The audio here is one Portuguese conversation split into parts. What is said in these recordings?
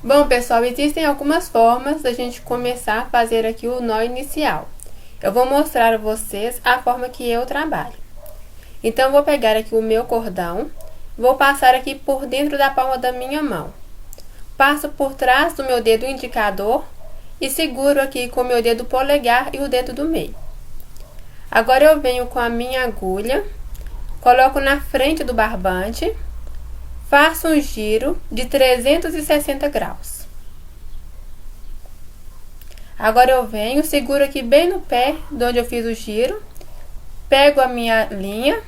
Bom, pessoal, existem algumas formas da gente começar a fazer aqui o nó inicial. Eu vou mostrar a vocês a forma que eu trabalho. Então, eu vou pegar aqui o meu cordão, vou passar aqui por dentro da palma da minha mão. Passo por trás do meu dedo indicador e seguro aqui com o meu dedo polegar e o dedo do meio. Agora, eu venho com a minha agulha, coloco na frente do barbante, faço um giro de 360 graus. Agora eu venho, seguro aqui bem no pé de onde eu fiz o giro, pego a minha linha,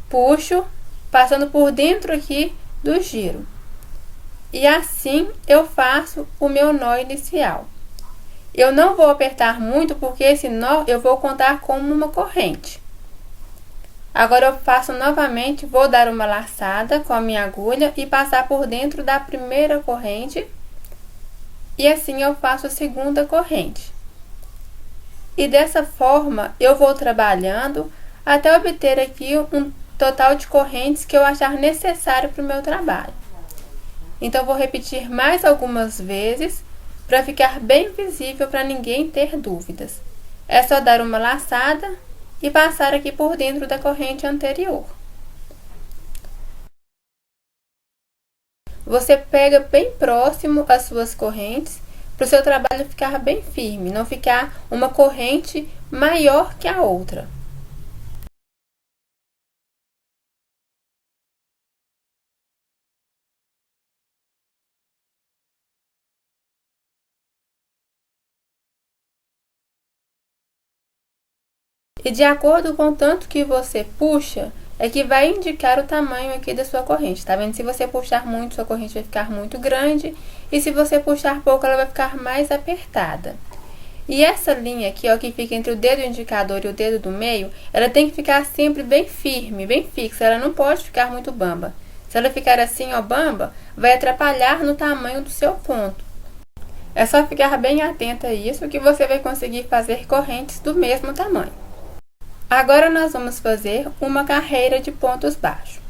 puxo, passando por dentro aqui do giro. E assim eu faço o meu nó inicial. Eu não vou apertar muito porque esse nó eu vou contar como uma corrente. Agora eu faço novamente, vou dar uma laçada com a minha agulha e passar por dentro da primeira corrente. E assim eu faço a segunda corrente. E dessa forma eu vou trabalhando até obter aqui um total de correntes que eu achar necessário para o meu trabalho. Então vou repetir mais algumas vezes para ficar bem visível para ninguém ter dúvidas. É só dar uma laçada e passar aqui por dentro da corrente anterior. Você pega bem próximo as suas correntes para o seu trabalho ficar bem firme, não ficar uma corrente maior que a outra. E de acordo com o tanto que você puxa, é que vai indicar o tamanho aqui da sua corrente. Tá vendo? Se você puxar muito, sua corrente vai ficar muito grande. E se você puxar pouco, ela vai ficar mais apertada. E essa linha aqui, ó, que fica entre o dedo indicador e o dedo do meio, ela tem que ficar sempre bem firme, bem fixa. Ela não pode ficar muito bamba. Se ela ficar assim, ó, bamba, vai atrapalhar no tamanho do seu ponto. É só ficar bem atenta a isso que você vai conseguir fazer correntes do mesmo tamanho. Agora nós vamos fazer uma carreira de pontos baixos.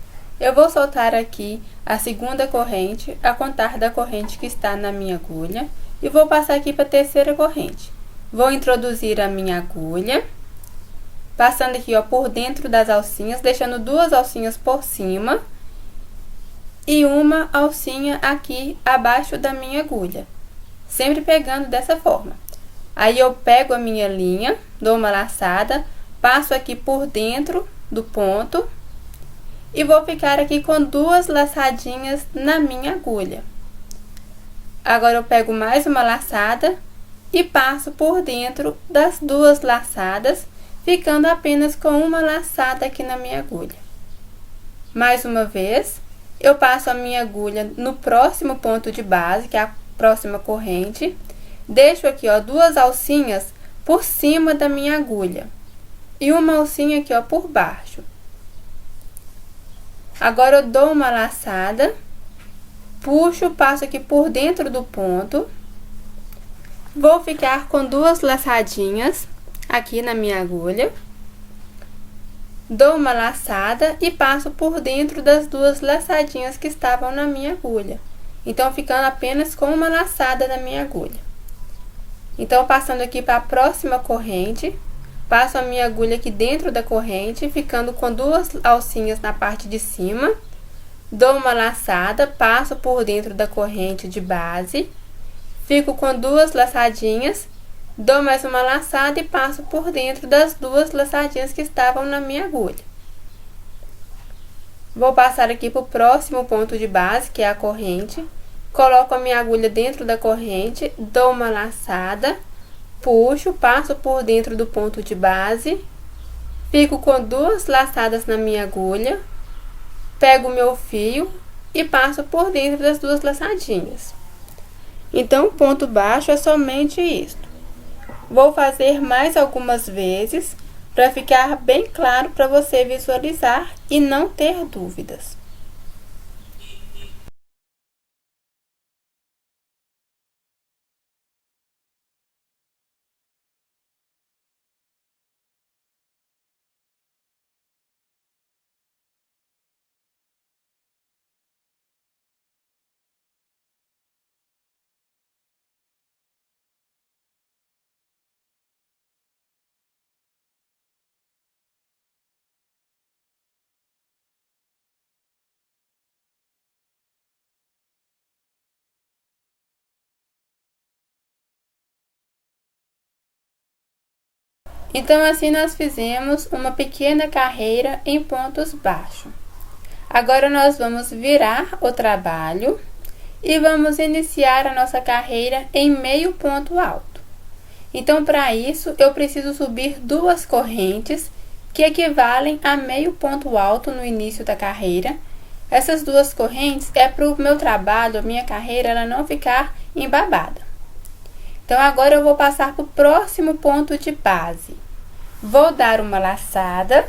Eu vou soltar aqui a segunda corrente, a contar da corrente que está na minha agulha, e vou passar aqui para a terceira corrente. Vou introduzir a minha agulha, passando aqui, ó, por dentro das alcinhas, deixando duas alcinhas por cima e uma alcinha aqui abaixo da minha agulha, sempre pegando dessa forma. Aí eu pego a minha linha, dou uma laçada, passo aqui por dentro do ponto e vou ficar aqui com duas laçadinhas na minha agulha. Agora eu pego mais uma laçada e passo por dentro das duas laçadas, ficando apenas com uma laçada aqui na minha agulha. Mais uma vez, eu passo a minha agulha no próximo ponto de base, que é a próxima corrente, deixo aqui, ó, duas alcinhas por cima da minha agulha e uma alcinha aqui, ó, por baixo. Agora eu dou uma laçada, puxo, passo aqui por dentro do ponto, vou ficar com duas laçadinhas aqui na minha agulha, dou uma laçada e passo por dentro das duas laçadinhas que estavam na minha agulha. Então, ficando apenas com uma laçada na minha agulha. Então, passando aqui para a próxima corrente, passo a minha agulha aqui dentro da corrente, ficando com duas alcinhas na parte de cima, dou uma laçada, passo por dentro da corrente de base, fico com duas laçadinhas, dou mais uma laçada e passo por dentro das duas laçadinhas que estavam na minha agulha. Vou passar aqui para o próximo ponto de base, que é a corrente, coloco a minha agulha dentro da corrente, dou uma laçada, puxo, passo por dentro do ponto de base, fico com duas laçadas na minha agulha, pego o meu fio e passo por dentro das duas laçadinhas. Então, o ponto baixo é somente isto. Vou fazer mais algumas vezes para ficar bem claro para você visualizar e não ter dúvidas. Então, assim nós fizemos uma pequena carreira em pontos baixos. Agora, nós vamos virar o trabalho e vamos iniciar a nossa carreira em meio ponto alto. Então, para isso, eu preciso subir 2 correntes que equivalem a meio ponto alto no início da carreira. Essas 2 correntes é para o meu trabalho, a minha carreira, ela não ficar embabada. Então, agora eu vou passar para o próximo ponto de base. Vou dar uma laçada,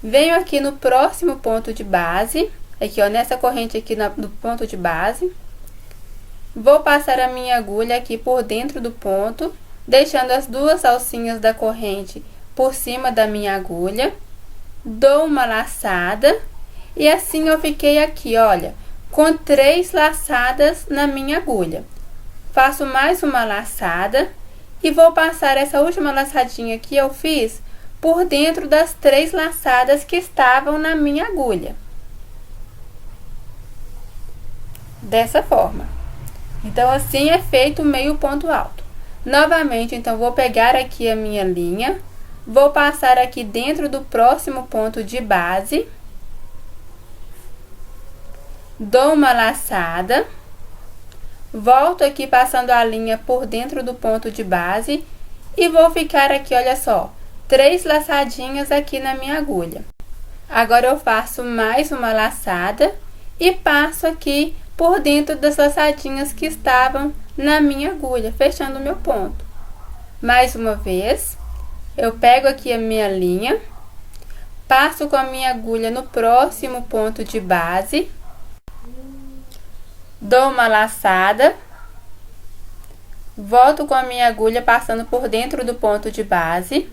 venho aqui no próximo ponto de base, aqui ó, nessa corrente aqui no ponto de base. Vou passar a minha agulha aqui por dentro do ponto, deixando as 2 alcinhas da corrente por cima da minha agulha. Dou uma laçada e assim eu fiquei aqui, olha, com 3 laçadas na minha agulha. Faço mais uma laçada e vou passar essa última laçadinha que eu fiz por dentro das 3 laçadas que estavam na minha agulha. Dessa forma. Então, assim é feito o meio ponto alto. Novamente, então, vou pegar aqui a minha linha, vou passar aqui dentro do próximo ponto de base, dou uma laçada, volto aqui passando a linha por dentro do ponto de base e vou ficar aqui, olha só, 3 laçadinhas aqui na minha agulha. Agora eu faço mais uma laçada e passo aqui por dentro das laçadinhas que estavam na minha agulha, fechando o meu ponto. Mais uma vez, eu pego aqui a minha linha, passo com a minha agulha no próximo ponto de base, dou uma laçada, volto com a minha agulha passando por dentro do ponto de base.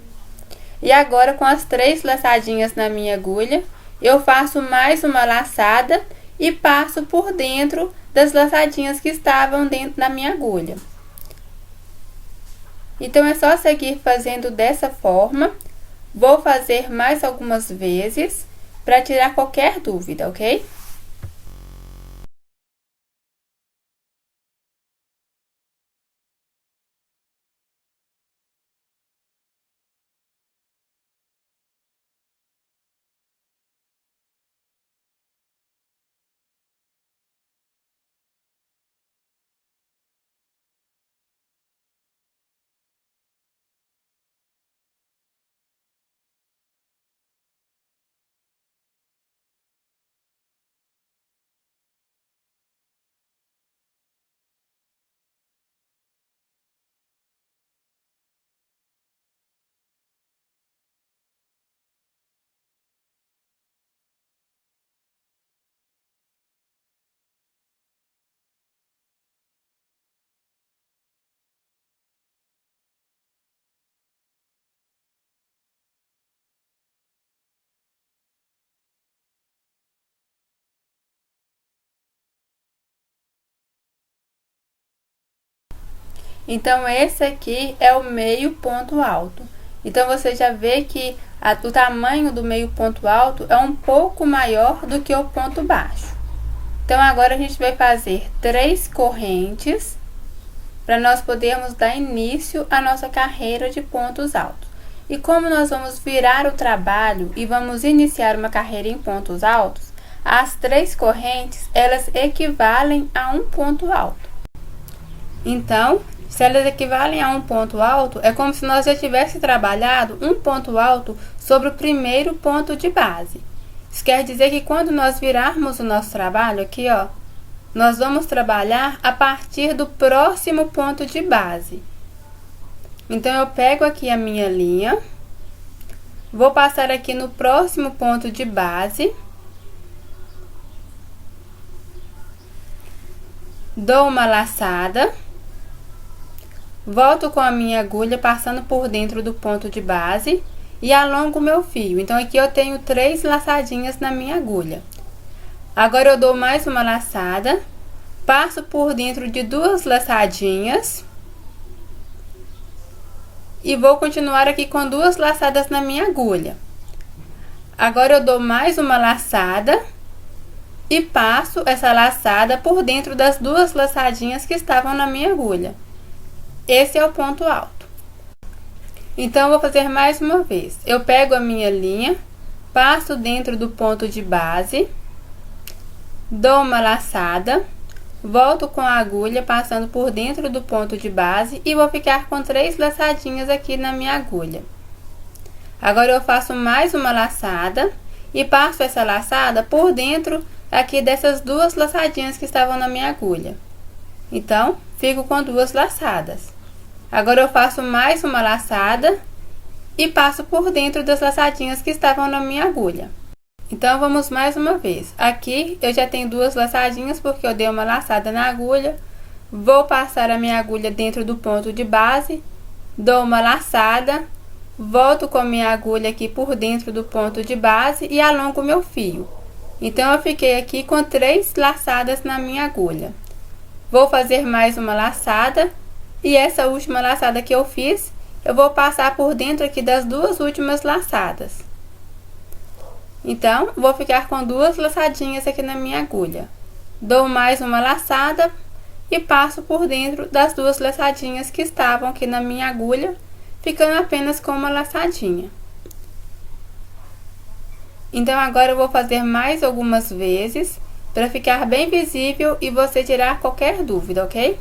E agora, com as 3 laçadinhas na minha agulha, eu faço mais uma laçada e passo por dentro das laçadinhas que estavam dentro da minha agulha. Então, é só seguir fazendo dessa forma. Vou fazer mais algumas vezes para tirar qualquer dúvida, ok? Então, esse aqui é o meio ponto alto. Então, você já vê que o tamanho do meio ponto alto é um pouco maior do que o ponto baixo. Então, agora a gente vai fazer 3 correntes para nós podermos dar início à nossa carreira de pontos altos. E como nós vamos virar o trabalho e vamos iniciar uma carreira em pontos altos, as 3 correntes, elas equivalem a um ponto alto. Então, se elas equivalem a um ponto alto, é como se nós já tivéssemos trabalhado um ponto alto sobre o primeiro ponto de base. Isso quer dizer que quando nós virarmos o nosso trabalho aqui, ó, nós vamos trabalhar a partir do próximo ponto de base. Então, eu pego aqui a minha linha, vou passar aqui no próximo ponto de base, dou uma laçada, volto com a minha agulha passando por dentro do ponto de base e alongo o meu fio. Então, aqui eu tenho 3 laçadinhas na minha agulha. Agora, eu dou mais uma laçada, passo por dentro de 2 laçadinhas e vou continuar aqui com 2 laçadas na minha agulha. Agora, eu dou mais uma laçada e passo essa laçada por dentro das 2 laçadinhas que estavam na minha agulha. Esse é o ponto alto. Então, eu vou fazer mais uma vez. Eu pego a minha linha, passo dentro do ponto de base, dou uma laçada, volto com a agulha passando por dentro do ponto de base e vou ficar com 3 laçadinhas aqui na minha agulha. Agora, eu faço mais uma laçada e passo essa laçada por dentro aqui dessas 2 laçadinhas que estavam na minha agulha. Então, fico com 2 laçadas. Agora, eu faço mais uma laçada e passo por dentro das laçadinhas que estavam na minha agulha. Então, vamos mais uma vez. Aqui, eu já tenho 2 laçadinhas porque eu dei uma laçada na agulha. Vou passar a minha agulha dentro do ponto de base, dou uma laçada, volto com a minha agulha aqui por dentro do ponto de base e alongo o meu fio. Então, eu fiquei aqui com 3 laçadas na minha agulha. Vou fazer mais uma laçada e essa última laçada que eu fiz, eu vou passar por dentro aqui das 2 últimas laçadas. Então, vou ficar com 2 laçadinhas aqui na minha agulha. Dou mais uma laçada e passo por dentro das 2 laçadinhas que estavam aqui na minha agulha, ficando apenas com uma laçadinha. Então, agora eu vou fazer mais algumas vezes, para ficar bem visível e você tirar qualquer dúvida, ok?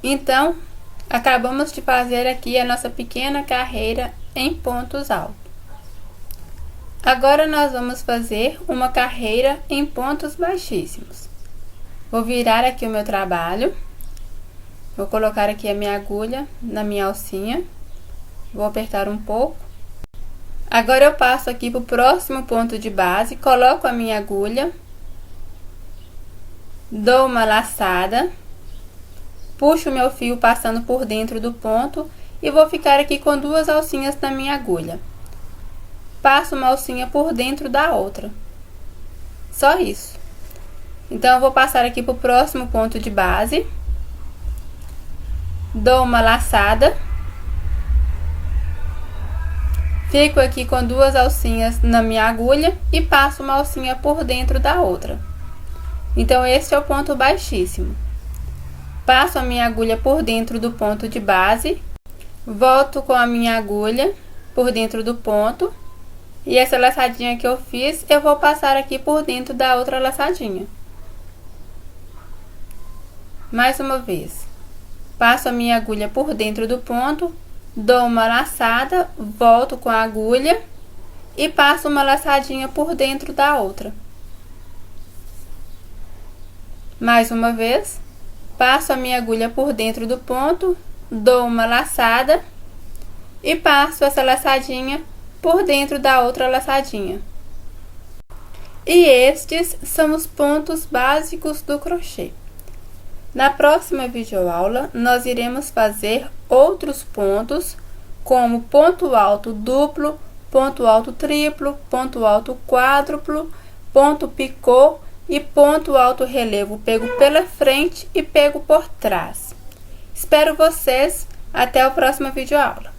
Então, acabamos de fazer aqui a nossa pequena carreira em pontos altos. Agora, nós vamos fazer uma carreira em pontos baixíssimos. Vou virar aqui o meu trabalho. Vou colocar aqui a minha agulha na minha alcinha. Vou apertar um pouco. Agora, eu passo aqui para o próximo ponto de base, coloco a minha agulha, dou uma laçada, puxo o meu fio passando por dentro do ponto e vou ficar aqui com 2 alcinhas na minha agulha. Passo uma alcinha por dentro da outra. Só isso. Então, eu vou passar aqui para o próximo ponto de base. Dou uma laçada. Fico aqui com 2 alcinhas na minha agulha e passo uma alcinha por dentro da outra. Então, esse é o ponto baixíssimo. Passo a minha agulha por dentro do ponto de base, volto com a minha agulha por dentro do ponto, e essa laçadinha que eu fiz, eu vou passar aqui por dentro da outra laçadinha. Mais uma vez. Passo a minha agulha por dentro do ponto, dou uma laçada, volto com a agulha e passo uma laçadinha por dentro da outra. Mais uma vez. Passo a minha agulha por dentro do ponto, dou uma laçada e passo essa laçadinha por dentro da outra laçadinha. E estes são os pontos básicos do crochê. Na próxima videoaula, nós iremos fazer outros pontos, como ponto alto duplo, ponto alto triplo, ponto alto quádruplo, ponto picô e ponto alto relevo pego pela frente e pego por trás. Espero vocês até a próxima videoaula.